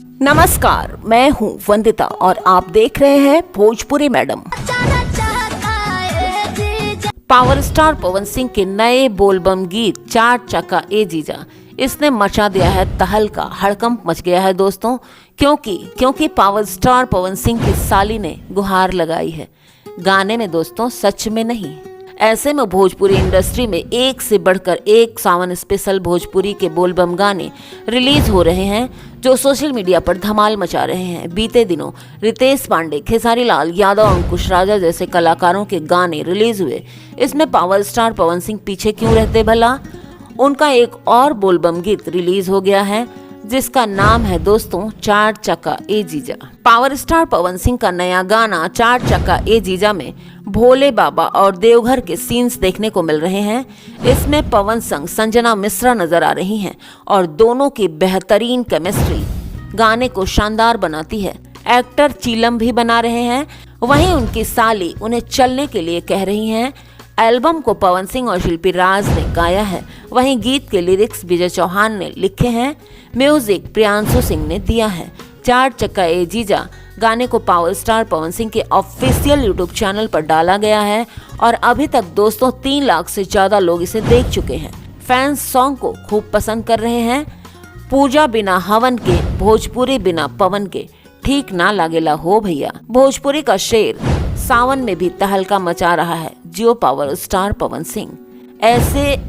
नमस्कार, मैं हूँ वंदिता और आप देख रहे हैं Bhojpuri madam. Power star Pawan Singh के नए बोलबम गीत चार चक्का ए जीजा, इसने मचा दिया है तहलका, हड़कंप मच गया है दोस्तों। क्योंकि पावर स्टार पवन सिंह की साली ने गुहार लगाई है गाने में दोस्तों, सच में नहीं। ऐसे में भोजपुरी इंडस्ट्री में एक से बढ़कर एक सावन स्पेशल भोजपुरी के बोलबम गाने रिलीज हो रहे हैं जो सोशल मीडिया पर धमाल मचा रहे हैं। बीते दिनों रितेश पांडे, खेसारी लाल यादव, अंकुश राजा जैसे कलाकारों के गाने रिलीज हुए। इसमें पावर स्टार पवन सिंह पीछे क्यों रहते भला? उनका एक और बोलबम गीत रिलीज हो गया है जिसका नाम है दोस्तों चार चक्का ए जीजा। पावर स्टार पवन सिंह का नया गाना चार चक्का ए जीजा में भोले बाबा और देवघर के सीन्स देखने को मिल रहे हैं। इसमें पवन संग संजना मिश्रा नजर आ रही हैं और दोनों की बेहतरीन केमिस्ट्री गाने को शानदार बनाती है। एक्टर चीलम भी बना रहे हैं, वहीं उनकी साली उन्हें चलने के लिए कह रही हैं। एल्बम को पवन सिंह और शिल्पी राज ने गाया है, वहीं गीत के लिरिक्स विजय चौहान ने लिखे हैं, म्यूजिक प्रियांशु सिंह ने दिया है। चार चक्का ए जीजा गाने को पावर स्टार पवन सिंह के ऑफिशियल यूट्यूब चैनल पर डाला गया है और अभी तक दोस्तों 3 लाख से ज्यादा लोग इसे देख चुके हैं। फैंस सॉन्ग को खूब पसंद कर रहे हैं। पूजा बिना हवन के, भोजपुरी बिना पवन के, ठीक ना लागेला हो भैया। भोजपुरी का शेर सावन में भी तहलका मचा रहा है जियो पावर स्टार पवन सिंह।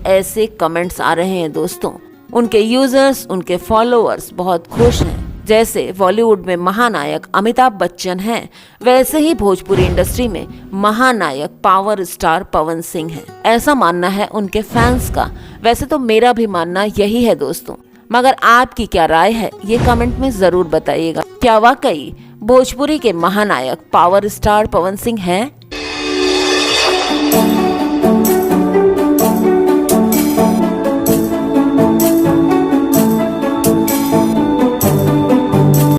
ऐसे कमेंट्स आ रहे हैं दोस्तों, उनके यूजर्स, उनके फॉलोअर्स बहुत खुश हैं। जैसे बॉलीवुड में महानायक अमिताभ बच्चन हैं, वैसे ही भोजपुरी इंडस्ट्री में महानायक पावर स्टार पवन सिंह हैं, ऐसा मानना है उनके फैंस का। वैसे तो मेरा भी मानना यही है दोस्तों, मगर आपकी क्या राय है ये कमेंट में जरूर बताइएगा। क्या वाकई भोजपुरी के महानायक पावर स्टार पवन सिंह हैं?